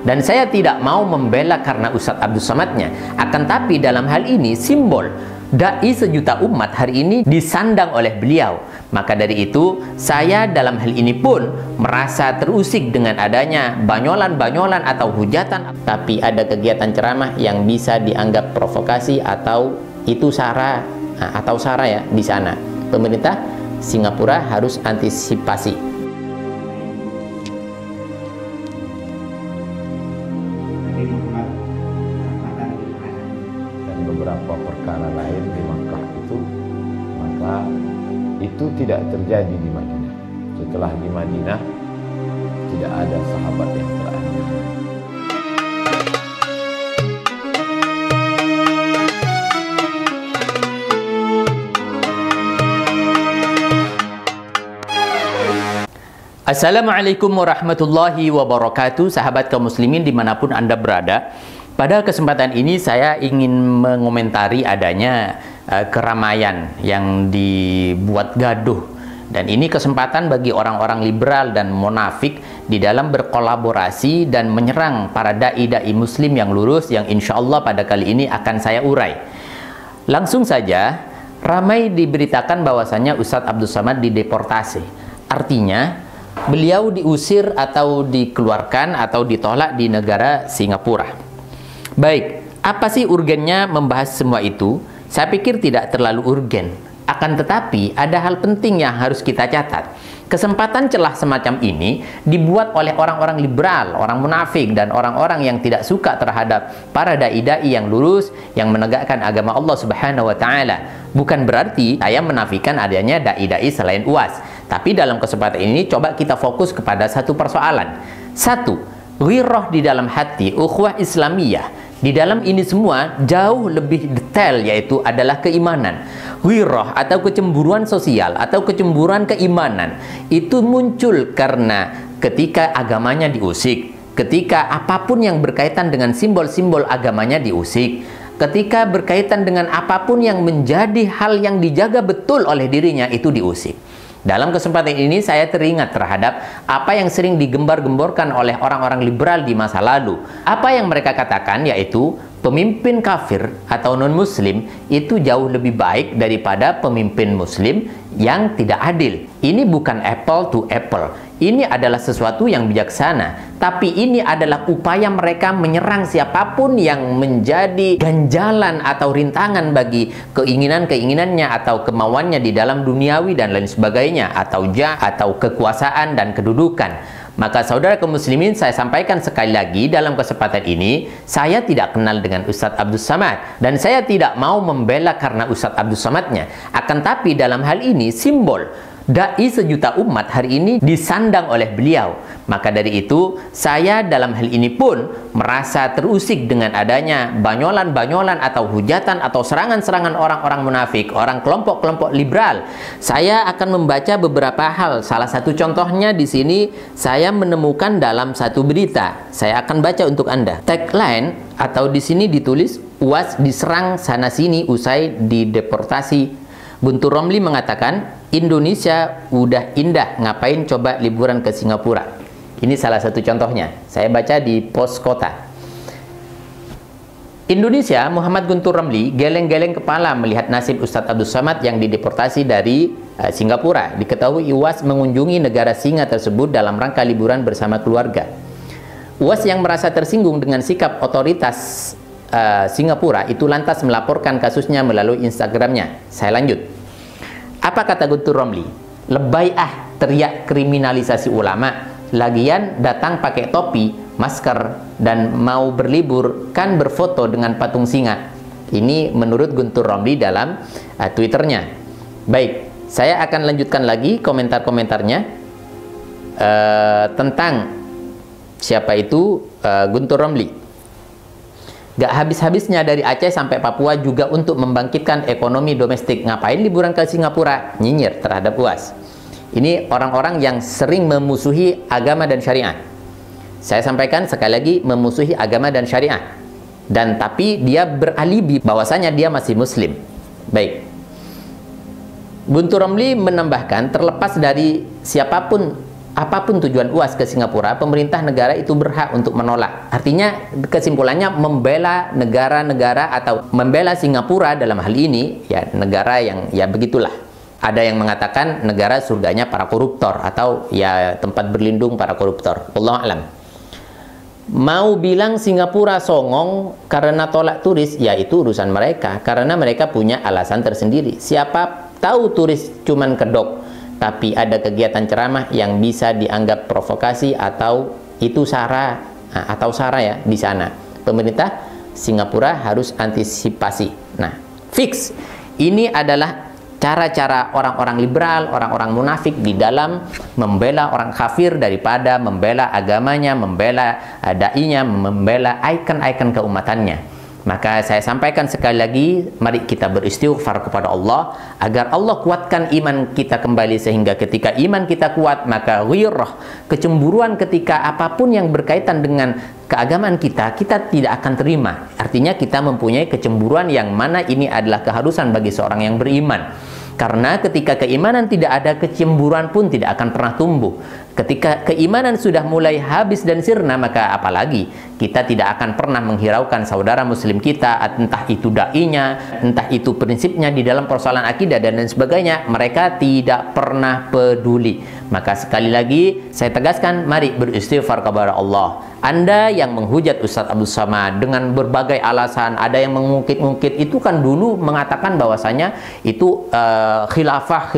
Dan saya tidak mau membela karena Ustadz Abdul Samadnya. Akan tapi dalam hal ini simbol dai sejuta umat hari ini disandang oleh beliau. Maka dari itu saya dalam hal ini pun merasa terusik dengan adanya banyolan-banyolan atau hujatan. Tapi ada kegiatan ceramah yang bisa dianggap provokasi atau itu sara ya di sana. Pemerintah Singapura harus antisipasi. Dan beberapa perkara lain di Makkah itu, maka itu tidak terjadi di Madinah. Setelah di Madinah tidak ada sahabat yang terakhir. Assalamualaikum warahmatullahi wabarakatuh. Sahabat kaum muslimin dimanapun Anda berada, pada kesempatan ini saya ingin mengomentari adanya keramaian yang dibuat gaduh. Dan ini kesempatan bagi orang-orang liberal dan munafik di dalam berkolaborasi dan menyerang para dai-dai muslim yang lurus, yang insya Allah pada kali ini akan saya urai. Langsung saja, ramai diberitakan bahwasannya Ustadz Abdul Samad dideportasi. Artinya beliau diusir atau dikeluarkan atau ditolak di negara Singapura. Baik, apa sih urgennya membahas semua itu? Saya pikir tidak terlalu urgen. Akan tetapi ada hal penting yang harus kita catat. Kesempatan celah semacam ini dibuat oleh orang-orang liberal, orang munafik, dan orang-orang yang tidak suka terhadap para dai-dai yang lurus, yang menegakkan agama Allah Subhanahu wa Ta'ala. Bukan berarti saya menafikan adanya dai-dai selain UAS. Tapi dalam kesempatan ini coba kita fokus kepada satu persoalan. Satu, ghirrah di dalam hati, ukhuwah Islamiyah. Di dalam ini semua jauh lebih detail, yaitu adalah keimanan. Ghirrah atau kecemburuan sosial atau kecemburuan keimanan itu muncul karena ketika agamanya diusik, ketika apapun yang berkaitan dengan simbol-simbol agamanya diusik, ketika berkaitan dengan apapun yang menjadi hal yang dijaga betul oleh dirinya itu diusik. Dalam kesempatan ini saya teringat terhadap apa yang sering digembar-gemborkan oleh orang-orang liberal di masa lalu. Apa yang mereka katakan yaitu pemimpin kafir atau non-muslim itu jauh lebih baik daripada pemimpin muslim yang tidak adil. Ini bukan apple to apple. Ini adalah sesuatu yang bijaksana. Tapi ini adalah upaya mereka menyerang siapapun yang menjadi ganjalan atau rintangan bagi keinginan-keinginannya atau kemauannya di dalam duniawi dan lain sebagainya, atau atau kekuasaan dan kedudukan. Maka saudara kaum muslimin, saya sampaikan sekali lagi dalam kesempatan ini, saya tidak kenal dengan Ustadz Abdul Samad dan saya tidak mau membela karena Ustadz Abdul Samadnya. Akan tapi dalam hal ini simbol dai sejuta umat hari ini disandang oleh beliau. Maka dari itu saya dalam hal ini pun merasa terusik dengan adanya banyolan-banyolan atau hujatan atau serangan-serangan orang-orang munafik, orang kelompok-kelompok liberal. Saya akan membaca beberapa hal. Salah satu contohnya di sini saya menemukan dalam satu berita. Saya akan baca untuk Anda. Tagline atau di sini ditulis UAS diserang sana sini usai dideportasi. Guntur Romli mengatakan, Indonesia udah indah, ngapain coba liburan ke Singapura? Ini salah satu contohnya. Saya baca di Pos Kota. Indonesia, Muhammad Guntur Romli geleng-geleng kepala melihat nasib Ustadz Abdul Samad yang dideportasi dari Singapura. Diketahui UAS mengunjungi negara singa tersebut dalam rangka liburan bersama keluarga. UAS yang merasa tersinggung dengan sikap otoritas Singapura itu lantas melaporkan kasusnya melalui Instagramnya. Saya lanjut. Apa kata Guntur Romli? Lebay teriak kriminalisasi ulama. Lagian datang pakai topi, masker, dan mau berlibur kan berfoto dengan patung singa. Ini menurut Guntur Romli dalam Twitternya. Baik, saya akan lanjutkan lagi komentar-komentarnya tentang siapa itu Guntur Romli. Gak habis-habisnya dari Aceh sampai Papua juga untuk membangkitkan ekonomi domestik. Ngapain liburan ke Singapura? Nyinyir terhadap UAS. Ini orang-orang yang sering memusuhi agama dan syariah. Saya sampaikan sekali lagi, memusuhi agama dan syariah. Dan tapi dia beralibi bahwasanya dia masih muslim. Baik. Guntur Romli menambahkan, terlepas dari siapapun apapun tujuan UAS ke Singapura, pemerintah negara itu berhak untuk menolak. Artinya kesimpulannya membela negara-negara atau membela Singapura dalam hal ini, ya negara yang ya begitulah. Ada yang mengatakan negara surganya para koruptor atau ya tempat berlindung para koruptor. Wallahu a'lam. Mau bilang Singapura songong karena tolak turis, ya itu urusan mereka. Karena mereka punya alasan tersendiri. Siapa tahu turis cuman kedok, tapi ada kegiatan ceramah yang bisa dianggap provokasi atau itu sara ya di sana. Pemerintah Singapura harus antisipasi. Nah, fix. Ini adalah cara-cara orang-orang liberal, orang-orang munafik di dalam membela orang kafir daripada membela agamanya, membela dai-nya, membela ikon-ikon keumatannya. Maka saya sampaikan sekali lagi, mari kita beristighfar kepada Allah agar Allah kuatkan iman kita kembali, sehingga ketika iman kita kuat, maka ghirah, kecemburuan ketika apapun yang berkaitan dengan keagamaan kita tidak akan terima. Artinya kita mempunyai kecemburuan yang mana ini adalah keharusan bagi seorang yang beriman. Karena ketika keimanan tidak ada, kecemburuan pun tidak akan pernah tumbuh. Ketika keimanan sudah mulai habis dan sirna, maka apalagi kita tidak akan pernah menghiraukan saudara muslim kita, entah itu dai-nya, entah itu prinsipnya di dalam persoalan akidah dan lain sebagainya. Mereka tidak pernah peduli. Maka sekali lagi saya tegaskan, mari beristighfar kepada Allah. Anda yang menghujat Ustadz Abdul Samad dengan berbagai alasan, ada yang mengungkit-ungkit, itu kan dulu mengatakan bahwasanya itu khilafah.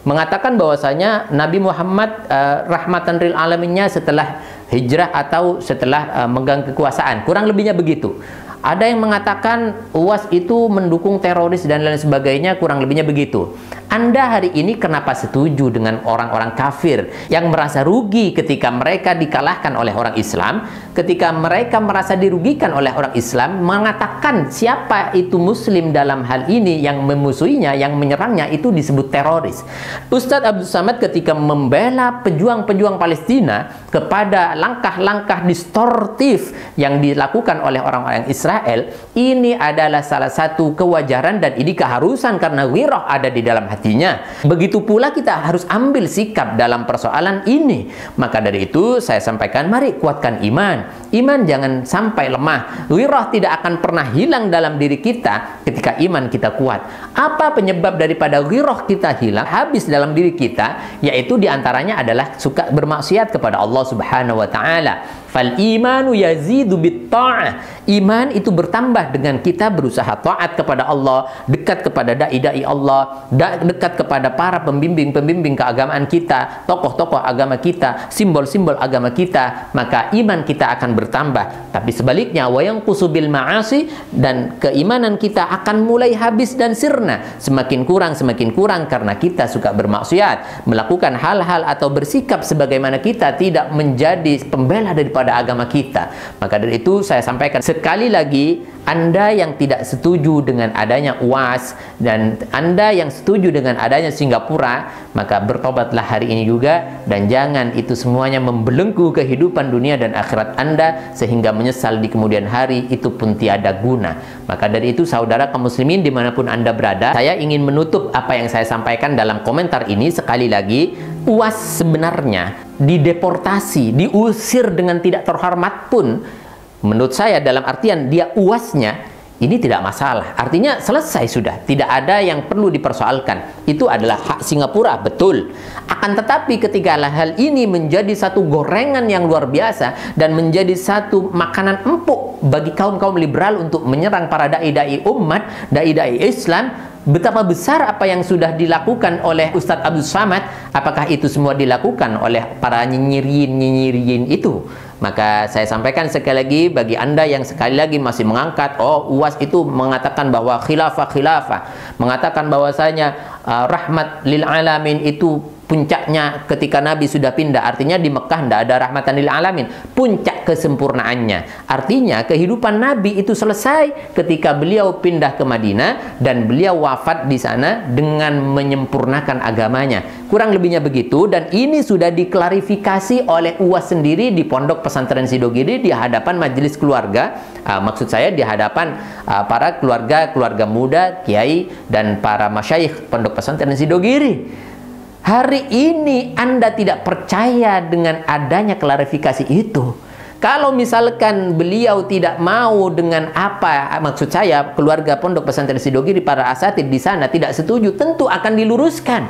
Mengatakan bahwasanya Nabi Muhammad rahmatan lil alaminnya setelah hijrah atau setelah megang kekuasaan. Kurang lebihnya begitu. Ada yang mengatakan UAS itu mendukung teroris dan lain sebagainya, kurang lebihnya begitu. Anda hari ini kenapa setuju dengan orang-orang kafir yang merasa rugi ketika mereka dikalahkan oleh orang Islam, ketika mereka merasa dirugikan oleh orang Islam, mengatakan siapa itu muslim dalam hal ini yang memusuhinya, yang menyerangnya itu disebut teroris. Ustadz Abdul Samad ketika membela pejuang-pejuang Palestina kepada langkah-langkah distortif yang dilakukan oleh orang-orang Israel, ini adalah salah satu kewajaran dan ini keharusan karena wirah ada di dalam hatinya. Begitu pula kita harus ambil sikap dalam persoalan ini. Maka dari itu saya sampaikan, mari kuatkan iman. Iman jangan sampai lemah. Wirah tidak akan pernah hilang dalam diri kita ketika iman kita kuat. Apa penyebab daripada wirah kita hilang, habis dalam diri kita? Yaitu diantaranya adalah suka bermaksiat kepada Allah Subhanahu wa ta'ala. Fal imanu yazidu bit ta'ah. Iman itu bertambah dengan kita berusaha taat kepada Allah, dekat kepada dai-dai Allah, dekat kepada para pembimbing-pembimbing keagamaan kita, tokoh-tokoh agama kita, simbol-simbol agama kita, maka iman kita akan bertambah. Tapi sebaliknya, wa yanqusu bil ma'asi, dan keimanan kita akan mulai habis dan sirna, semakin kurang karena kita suka bermaksiat, melakukan hal-hal atau bersikap sebagaimana kita tidak menjadi pembela daripada agama kita. Maka dari itu saya sampaikan sekali lagi, Anda yang tidak setuju dengan adanya UAS dan Anda yang setuju dengan adanya Singapura, maka bertobatlah hari ini juga, dan jangan itu semuanya membelenggu kehidupan dunia dan akhirat Anda sehingga menyesal di kemudian hari, itu pun tiada guna. Maka dari itu saudara kaum muslimin dimanapun Anda berada, saya ingin menutup apa yang saya sampaikan dalam komentar ini. Sekali lagi, UAS sebenarnya dideportasi, diusir dengan tidak terhormat pun, menurut saya dalam artian dia UASnya ini tidak masalah. Artinya selesai sudah, tidak ada yang perlu dipersoalkan. Itu adalah hak Singapura, betul. Akan tetapi ketika hal ini menjadi satu gorengan yang luar biasa dan menjadi satu makanan empuk bagi kaum-kaum liberal untuk menyerang para dai-dai umat, dai-dai Islam, betapa besar apa yang sudah dilakukan oleh Ustadz Abdul Samad. Apakah itu semua dilakukan oleh para nyinyirin itu? Maka saya sampaikan sekali lagi, bagi Anda yang sekali lagi masih mengangkat, UAS itu mengatakan bahwa khilafah, mengatakan bahwasanya rahmat lil alamin itu puncaknya ketika Nabi sudah pindah. Artinya di Mekah tidak ada rahmatan lil alamin, puncak kesempurnaannya. Artinya kehidupan Nabi itu selesai ketika beliau pindah ke Madinah dan beliau wafat di sana dengan menyempurnakan agamanya. Kurang lebihnya begitu, dan ini sudah diklarifikasi oleh UAS sendiri di Pondok Pesantren Sidogiri di hadapan majelis keluarga. Maksud saya di hadapan para keluarga muda, kiai dan para masyayikh Pondok Pesantren Sidogiri. Hari ini Anda tidak percaya dengan adanya klarifikasi itu. Kalau misalkan beliau tidak mau dengan apa, maksud saya keluarga Pondok Pesantren Sidogiri, para asatid di sana tidak setuju, tentu akan diluruskan.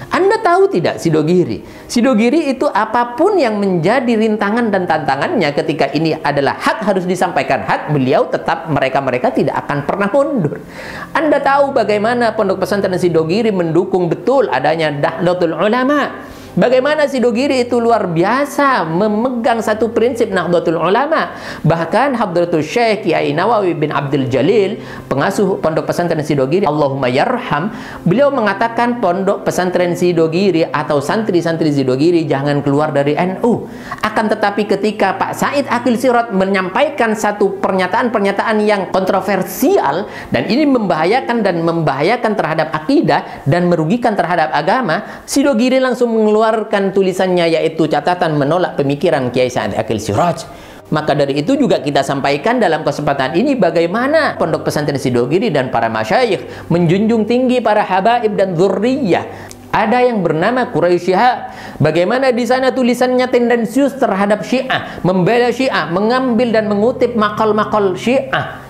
Anda tahu tidak Sidogiri? Sidogiri itu apapun yang menjadi rintangan dan tantangannya ketika ini adalah hak harus disampaikan hak, beliau tetap mereka tidak akan pernah mundur. Anda tahu bagaimana Pondok Pesantren Sidogiri mendukung betul adanya Nahdlatul Ulama. Bagaimana Sidogiri itu luar biasa memegang satu prinsip Nahdlatul Ulama. Bahkan Hadratul Syekh Kiai Nawawi bin Abdul Jalil, pengasuh Pondok Pesantren Sidogiri, Allahumma yarham, beliau mengatakan Pondok Pesantren Sidogiri atau santri-santri Sidogiri jangan keluar dari NU. Akan tetapi ketika Pak Said Akil Sirot menyampaikan satu pernyataan-pernyataan yang kontroversial dan ini membahayakan terhadap akidah dan merugikan terhadap agama, Sidogiri langsung mengeluarkan tulisannya, yaitu catatan menolak pemikiran Kiai Said Akil Siraj. Maka dari itu juga kita sampaikan dalam kesempatan ini bagaimana Pondok Pesantren Sidogiri dan para masyayikh menjunjung tinggi para habaib dan dzurriyyah. Ada yang bernama Quraisy Shihab. Bagaimana di sana tulisannya tendensius terhadap Syiah, membela Syiah, mengambil dan mengutip makal-makal Syiah.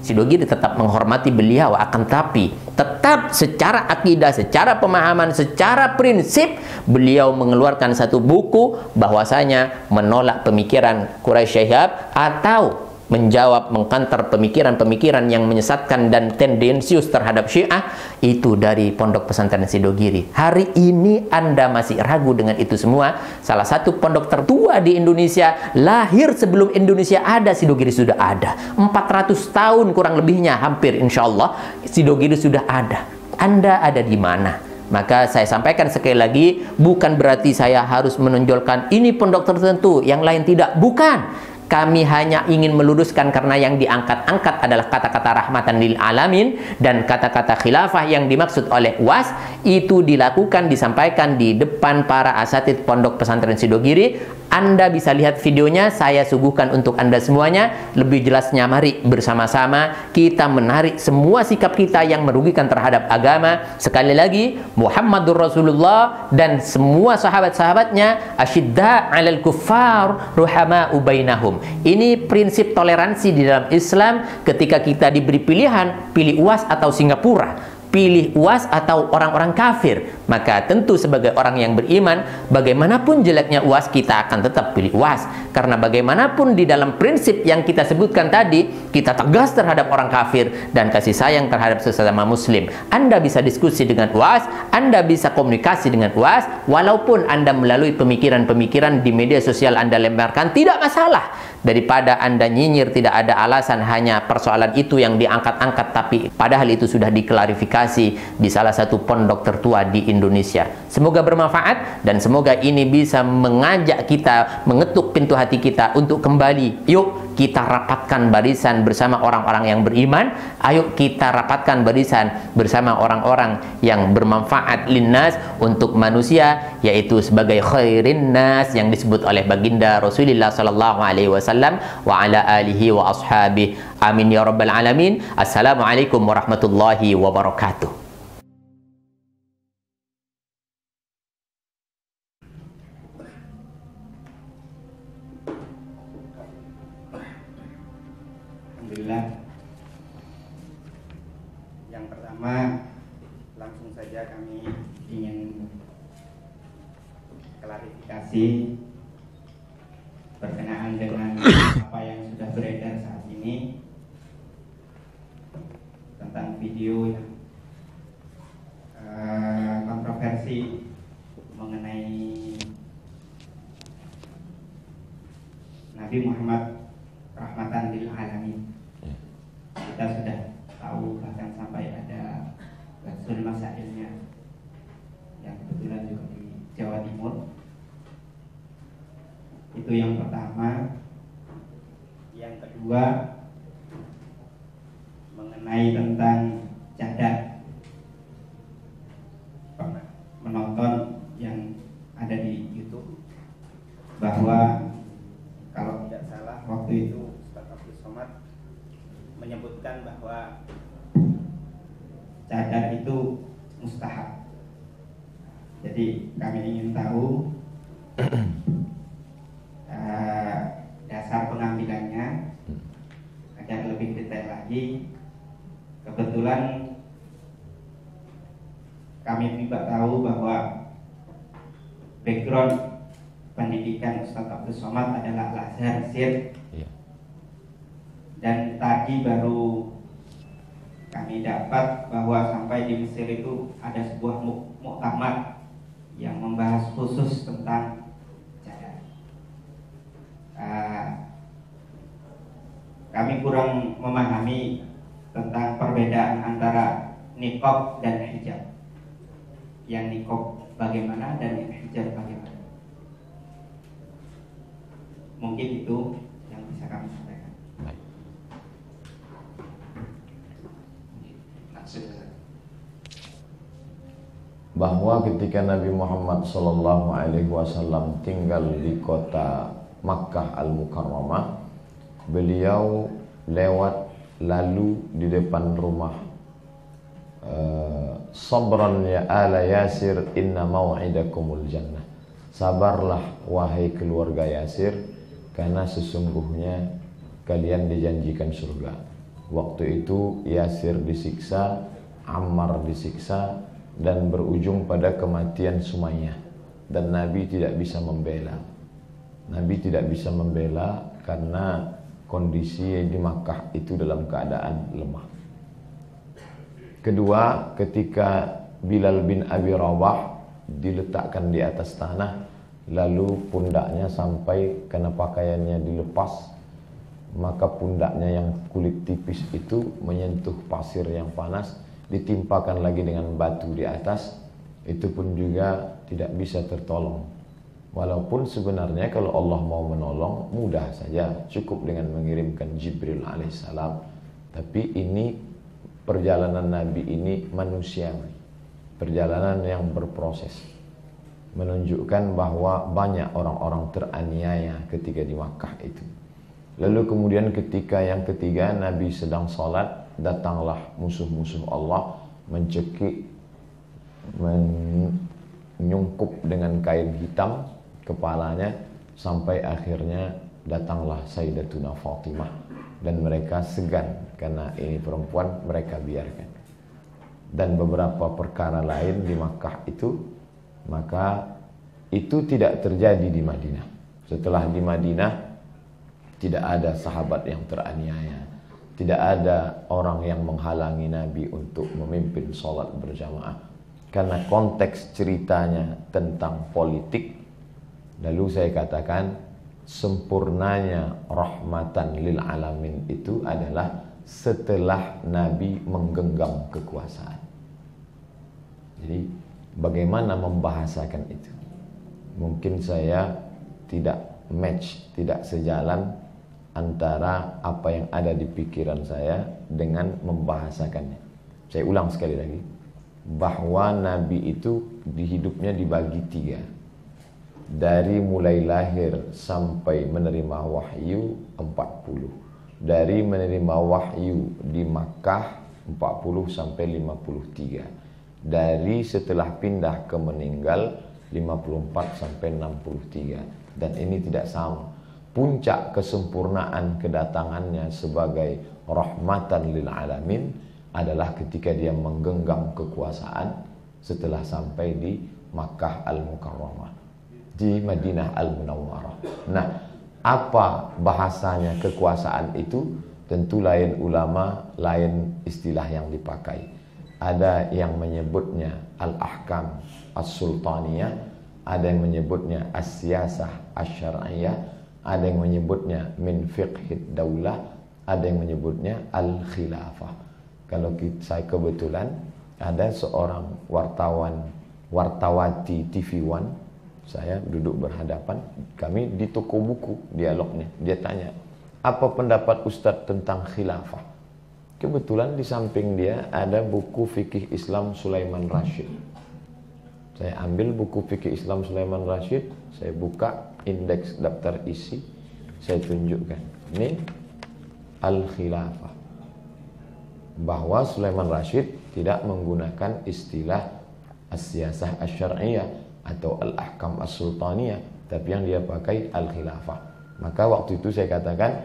Sidogiri tetap menghormati beliau, akan tapi tetap secara akidah, secara pemahaman, secara prinsip beliau mengeluarkan satu buku bahwasanya menolak pemikiran Quraisy Shihab atau menjawab, mengkantar pemikiran-pemikiran yang menyesatkan dan tendensius terhadap Syiah itu dari Pondok Pesantren Sidogiri. Hari ini Anda masih ragu dengan itu semua. Salah satu pondok tertua di Indonesia, lahir sebelum Indonesia ada, Sidogiri sudah ada. 400 tahun kurang lebihnya, hampir insya Allah Sidogiri sudah ada. Anda ada di mana? Maka saya sampaikan sekali lagi, bukan berarti saya harus menonjolkan ini pondok tertentu, yang lain tidak. Bukan. Kami hanya ingin meluruskan karena yang diangkat-angkat adalah kata-kata rahmatan lil alamin dan kata-kata khilafah yang dimaksud oleh UAS itu dilakukan, disampaikan di depan para asatid Pondok Pesantren Sidogiri. Anda bisa lihat videonya, saya suguhkan untuk Anda semuanya. Lebih jelasnya mari bersama-sama kita menarik semua sikap kita yang merugikan terhadap agama. Sekali lagi, Muhammadur Rasulullah dan semua sahabat-sahabatnya asyidda 'alal kuffar ruhama'u bainahum. Ini prinsip toleransi di dalam Islam. Ketika kita diberi pilihan, pilih UAS atau Singapura, pilih UAS atau orang-orang kafir, maka tentu sebagai orang yang beriman, bagaimanapun jeleknya UAS, kita akan tetap pilih UAS. Karena bagaimanapun di dalam prinsip yang kita sebutkan tadi, kita tegas terhadap orang kafir dan kasih sayang terhadap sesama muslim. Anda bisa diskusi dengan UAS, Anda bisa komunikasi dengan UAS, walaupun Anda melalui pemikiran-pemikiran di media sosial Anda lemparkan, tidak masalah. Daripada Anda nyinyir, tidak ada alasan, hanya persoalan itu yang diangkat-angkat, tapi padahal itu sudah diklarifikasi di salah satu pondok tertua di Indonesia. Semoga bermanfaat dan semoga ini bisa mengajak kita, mengetuk pintu hati kita untuk kembali. Yuk kita rapatkan barisan bersama orang-orang yang beriman. Ayo kita rapatkan barisan bersama orang-orang yang bermanfaat linnas, untuk manusia, yaitu sebagai khairin nas yang disebut oleh baginda Rasulullah sallallahu alaihi wasallam wa ala alihi wa ashabihi. Amin ya rabbal alamin. Assalamualaikum warahmatullahi wabarakatuh. Alhamdulillah. Yang pertama, langsung saja kami ingin klarifikasi berkenaan dengan apa yang sudah beredar saat ini tentang video yang kontroversi mengenai Nabi Muhammad rahmatan lil alamin. Kita sudah tahu, bahkan sampai ada Rasul Masailnya yang kebetulan juga di Jawa Timur. Itu yang pertama. Yang kedua, mengenai tentang cadar. Menonton yang ada di YouTube bahwa kalau tidak salah waktu itu Ustaz Abdul Somad menyebutkan bahwa cadar itu mustahab. Jadi kami ingin tahu dasar pengambilannya agar lebih detail lagi. Kebetulan kami juga tahu bahwa background pendidikan Ustadz Abdul Somad adalah Al-Azhar Mesir. Dan tadi baru kami dapat bahwa sampai di Mesir itu ada sebuah muktamar yang membahas khusus tentang cadar. Kami kurang memahami tentang perbedaan antara niqab dan hijab. Yang niqab bagaimana dan yang hijab bagaimana? Mungkin itu yang bisa kami sampaikan. Baik. Bahwa ketika Nabi Muhammad SAW tinggal di kota Makkah Al-Mukarramah, beliau lewat lalu di depan rumah sabran ya ala Yasir inna mau'idakumul jannah. Sabarlah wahai keluarga Yasir, karena sesungguhnya kalian dijanjikan surga. Waktu itu Yasir disiksa, Ammar disiksa, dan berujung pada kematian Sumayyah. Dan Nabi tidak bisa membela. Nabi tidak bisa membela karena kondisi di Makkah itu dalam keadaan lemah. Kedua, ketika Bilal bin Abi Rawah diletakkan di atas tanah, lalu pundaknya sampai karena pakaiannya dilepas, maka pundaknya yang kulit tipis itu menyentuh pasir yang panas, ditimpakan lagi dengan batu di atas, itu pun juga tidak bisa tertolong. Walaupun sebenarnya kalau Allah mau menolong mudah saja, cukup dengan mengirimkan Jibril alaihissalam. Tapi ini perjalanan Nabi ini manusiawi, perjalanan yang berproses, menunjukkan bahwa banyak orang-orang teraniaya ketika di Makkah itu. Lalu kemudian ketika yang ketiga Nabi sedang sholat, datanglah musuh-musuh Allah mencekik, menyungkup dengan kain hitam kepalanya, sampai akhirnya datanglah Sayyidatuna Fatimah, dan mereka segan karena ini perempuan, mereka biarkan. Dan beberapa perkara lain di Makkah itu, maka itu tidak terjadi di Madinah. Setelah di Madinah tidak ada sahabat yang teraniaya, tidak ada orang yang menghalangi Nabi untuk memimpin sholat berjamaah, karena konteks ceritanya tentang politik. Lalu saya katakan sempurnanya rahmatan lil alamin itu adalah setelah Nabi menggenggam kekuasaan. Jadi bagaimana membahasakan itu? Mungkin saya tidak match, tidak sejalan antara apa yang ada di pikiran saya dengan membahasakannya. Saya ulang sekali lagi, bahwa Nabi itu di hidupnya dibagi 3. Dari mulai lahir sampai menerima wahyu 40. Dari menerima wahyu di Makkah 40 sampai 53. Dari setelah pindah ke meninggal 54 sampai 63. Dan ini tidak sama. Puncak kesempurnaan kedatangannya sebagai rahmatan lil alamin adalah ketika dia menggenggam kekuasaan setelah sampai di Makkah Al-Mukarramah, di Madinah Al-Munawwarah. Nah, apa bahasanya kekuasaan itu? Tentu lain ulama, lain istilah yang dipakai. Ada yang menyebutnya al-ahkam as-sultaniyah, ada yang menyebutnya as-siyasah asy-syar'iyyah, ada yang menyebutnya min fiqhid daulah, ada yang menyebutnya al-khilafah. Kalau saya kebetulan ada seorang wartawati TV One, saya duduk berhadapan, kami di toko buku dialognya. Dia tanya, apa pendapat Ustadz tentang khilafah? Kebetulan di samping dia ada buku fikih Islam Sulaiman Rashid. Saya ambil buku fikih Islam Sulaiman Rashid, saya buka indeks daftar isi, saya tunjukkan. Ini al-khilafah. Bahwa Sulaiman Rashid tidak menggunakan istilah as-siyasah asy-syar'iyyah atau al-ahkam as-sultaniyah, tapi yang dia pakai al-khilafah. Maka waktu itu saya katakan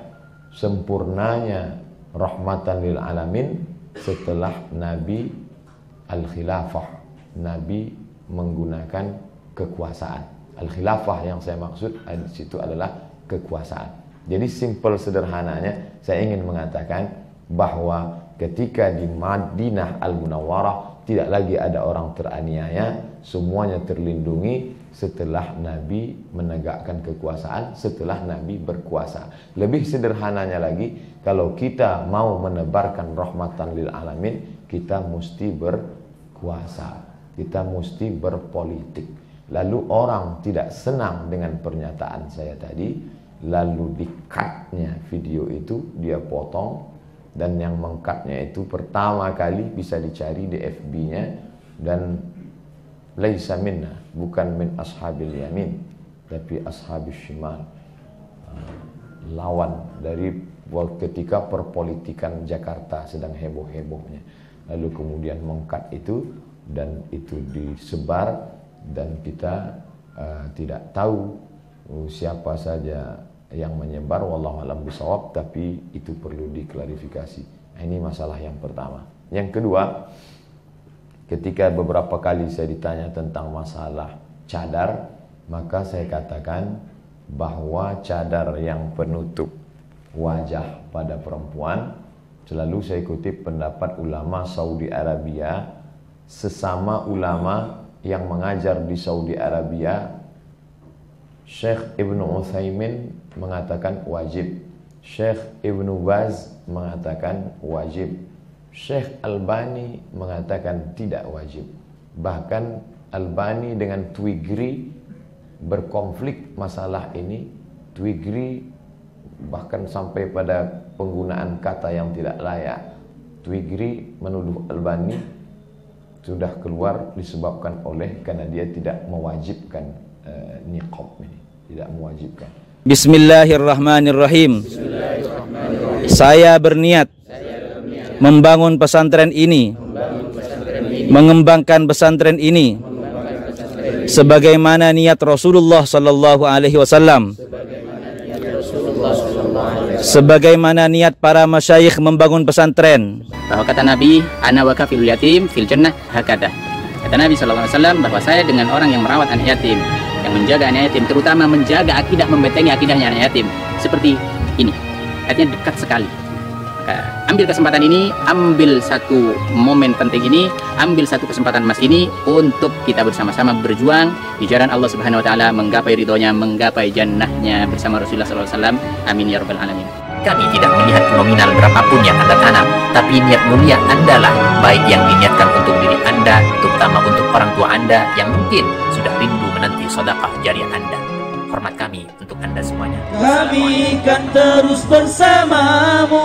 sempurnanya rahmatan lil alamin setelah Nabi al-khilafah, Nabi menggunakan kekuasaan. Al-khilafah yang saya maksud di situ adalah kekuasaan. Jadi simpel sederhananya saya ingin mengatakan bahwa ketika di Madinah Al-Munawwarah tidak lagi ada orang teraniaya, semuanya terlindungi setelah Nabi menegakkan kekuasaan, setelah Nabi berkuasa. Lebih sederhananya lagi, kalau kita mau menebarkan rahmatan lil alamin, kita mesti berkuasa, kita mesti berpolitik. Lalu orang tidak senang dengan pernyataan saya tadi, lalu di-cut-nya video itu, dia potong, dan yang meng-cut-nya itu pertama kali bisa dicari di FB-nya, dan laisa minna, bukan min ashabil yamin, tapi ashabis shimal, lawan dari ketika perpolitikan Jakarta sedang heboh-hebohnya. Lalu kemudian meng-cut itu, dan itu disebar, dan kita tidak tahu siapa saja yang menyebar, wallahu a'lam bishawab, tapi itu perlu diklarifikasi. Ini masalah yang pertama. Yang kedua, ketika beberapa kali saya ditanya tentang masalah cadar, maka saya katakan bahwa cadar yang penutup wajah pada perempuan, selalu saya kutip pendapat ulama Saudi Arabia, sesama ulama yang mengajar di Saudi Arabia. Syekh Ibnu Utsaimin mengatakan wajib, Syekh Ibnu Baz mengatakan wajib, Syekh Albani mengatakan tidak wajib. Bahkan Albani dengan Twigri berkonflik masalah ini. Twigri bahkan sampai pada penggunaan kata yang tidak layak. Twigri menuduh Albani sudah keluar disebabkan karena dia tidak mewajibkan niqab ini, tidak mewajibkan. Bismillahirrahmanirrahim. Saya berniat membangun pesantren ini, mengembangkan pesantren ini sebagaimana niat Rasulullah sallallahu alaihi wasallam, sebagaimana niat para masyayikh membangun pesantren. Bahwa kata Nabi, ana wa kafilul yatim fil jannah hakada. Kata Nabi sallallahu alaihi wasallam bahwa saya dengan orang yang merawat anak yatim, yang menjaga anak yatim, terutama menjaga akidah, membentengi akidahnya anak yatim, seperti ini. Artinya dekat sekali. Maka ambil kesempatan ini, ambil satu momen penting ini, ambil satu kesempatan emas ini untuk kita bersama-sama berjuang di jalan Allah Subhanahu wa taala, menggapai ridhonya, menggapai jannahnya bersama Rasulullah sallallahu alaihi wasallam. Amin ya rabbal alamin. Kami tidak melihat nominal berapapun yang Anda tanam, tapi niat mulia Anda lah, baik yang diniatkan untuk diri Anda, terutama untuk orang tua Anda yang mungkin sudah rindu menanti sedekah jariah Anda. Hormat kami untuk Anda semuanya. Kami kan terus bersamamu.